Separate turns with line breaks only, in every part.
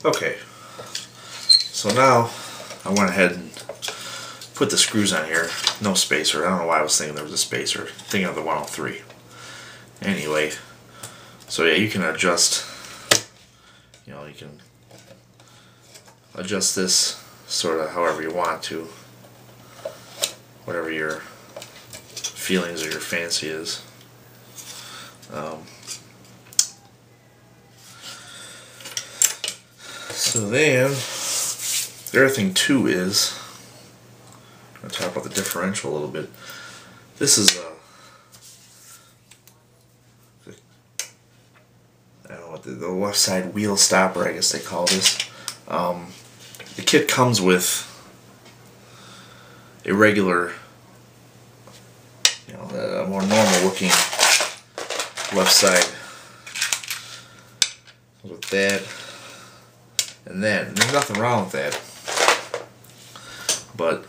Okay, so now I went ahead and put the screws on here. No spacer. I don't know why I was thinking there was a spacer. Thinking of the 103. Anyway, so yeah, you can adjust, you can adjust this sort of however you want to, whatever your feelings or your fancy is. So then, the other thing too is, I'm going to talk about the differential a little bit. This is I don't know what the left side wheel stopper, I guess they call this. The kit comes with a regular, a more normal looking left side with that and that. And there's nothing wrong with that, but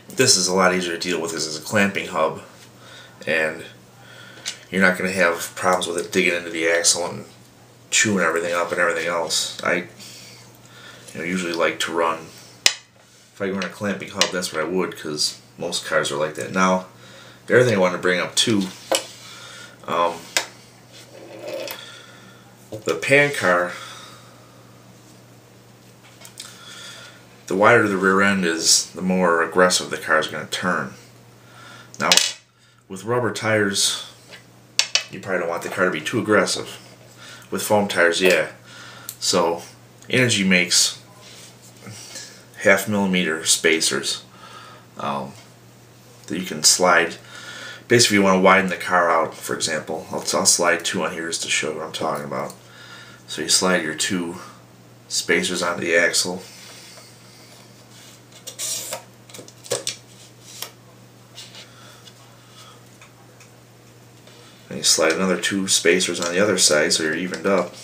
this is a lot easier to deal with. This is a clamping hub, and you're not going to have problems with it digging into the axle and chewing everything up and everything else. I usually like to run, if I run a clamping hub, that's what I would, because most cars are like that. Now, the other thing I wanted to bring up too, the pan car, the wider the rear end is, the more aggressive the car is going to turn. Now, with rubber tires, you probably don't want the car to be too aggressive. With foam tires, yeah. So, Energy makes 1/2 millimeter spacers that you can slide. Basically, if you want to widen the car out, for example, I'll slide 2 on here just to show you what I'm talking about. So you slide your 2 spacers onto the axle. And you slide another 2 spacers on the other side so you're evened up.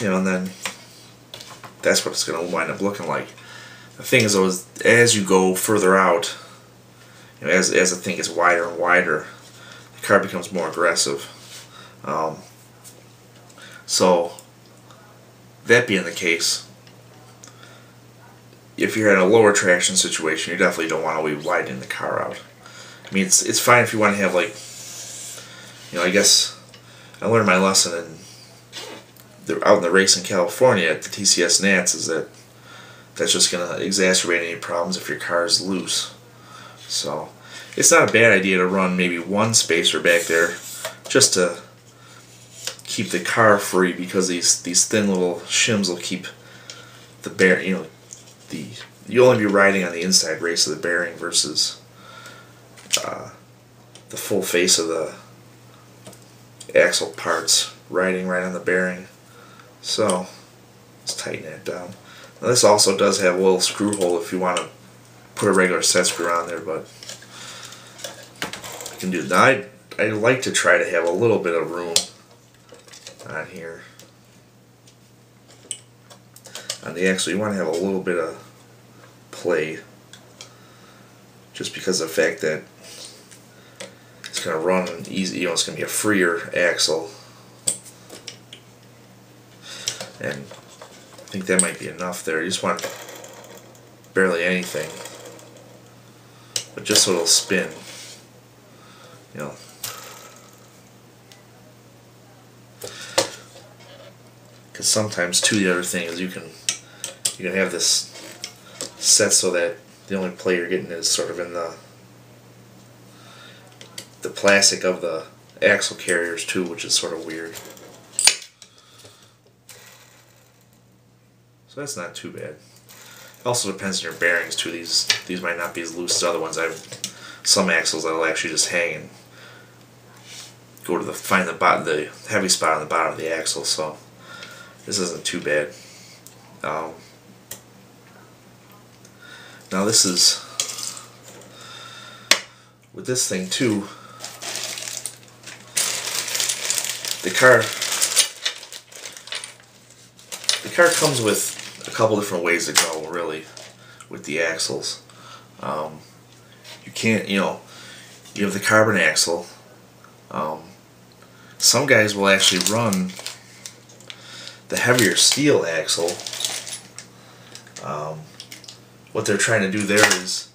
And then that's what it's going to wind up looking like. The thing is, though, as you go further out, as the thing gets wider and wider, the car becomes more aggressive. So, that being the case, if you're in a lower traction situation, you definitely don't want to be widening the car out. I mean, it's fine if you want to have, like, I guess I learned my lesson out in the race in California at the TCS Nats, is that's just going to exacerbate any problems if your car is loose. So it's not a bad idea to run maybe 1 spacer back there just to keep the car free, because these thin little shims will keep the bearing, you'll only be riding on the inside race of the bearing versus the full face of the axle parts riding right on the bearing. So let's tighten that down. Now, this also does have a little screw hole if you want to put a regular set screw on there, but you can do that. I like to try to have a little bit of room on here. On the axle, you want to have a little bit of play, just because of the fact that it's going to run easy. It's going to be a freer axle. And I think that might be enough there. You just want barely anything, but just so it'll spin. Because sometimes too, the other thing is you can have this set so that the only play you're getting is sort of in the plastic of the axle carriers too, which is sort of weird. So that's not too bad. It also depends on your bearings too. These might not be as loose as other ones. I have some axles that'll actually just hang and go to find the heavy spot on the bottom of the axle. So this isn't too bad. Now this is, with this thing too, the car comes with a couple different ways to go, really, with the axles. You can't, you have the carbon axle. Some guys will actually run the heavier steel axle, what they're trying to do there is,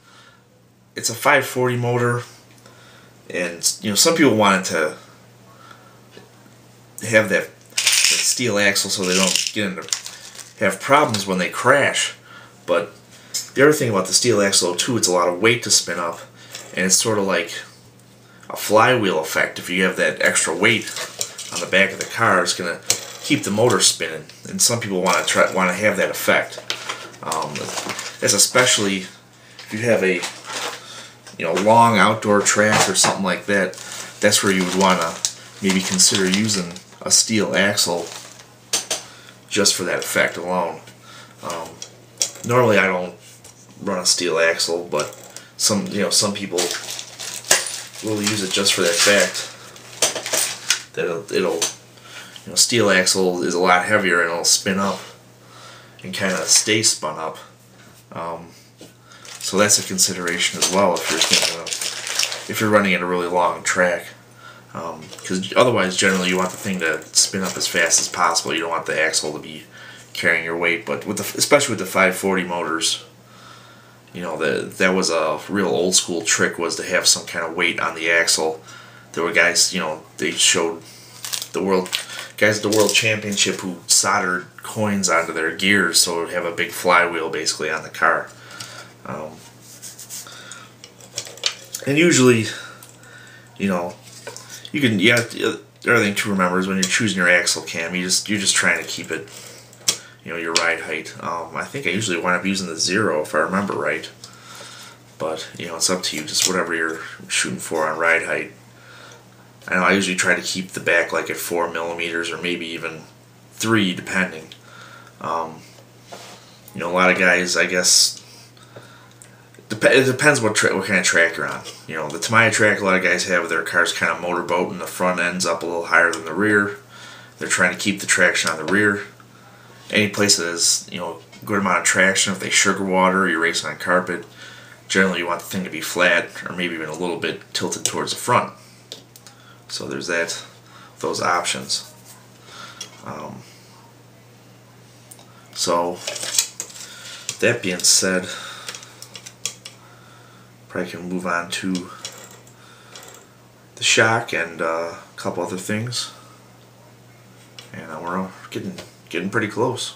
it's a 540 motor, and some people want it to have that steel axle so they don't have problems when they crash. But the other thing about the steel axle too, it's a lot of weight to spin up, and it's sort of like a flywheel effect. If you have that extra weight on the back of the car, it's gonna keep the motor spinning, and some people want to have that effect. That's especially if you have a long outdoor track or something like that. That's where you would want to maybe consider using a steel axle just for that effect alone. Normally I don't run a steel axle, but some people will use it just for that fact. That steel axle is a lot heavier and it'll spin up and kind of stay spun up. So that's a consideration as well if you're running in a really long track. Because otherwise, generally, you want the thing to spin up as fast as possible. You don't want the axle to be carrying your weight. But especially with the 540 motors, that was a real old school trick, was to have some kind of weight on the axle. There were guys, they showed the world guys at the World Championship who soldered coins onto their gears so it would have a big flywheel basically on the car. And usually, the other thing to remember is when you're choosing your axle cam, you're just trying to keep it, your ride height. I think I usually wind up using the 0 if I remember right. But, it's up to you, just whatever you're shooting for on ride height. I know I usually try to keep the back like at 4 millimeters or maybe even 3 depending. A lot of guys, I guess, it depends what kind of track you're on. The Tamiya track, a lot of guys have their cars kind of motorboat and the front end's up a little higher than the rear. They're trying to keep the traction on the rear. Any place that has, good amount of traction, if they sugar water, you're racing on carpet, generally you want the thing to be flat or maybe even a little bit tilted towards the front. So there's those options. So that being said, probably can move on to the shock and a couple other things, and we're getting pretty close.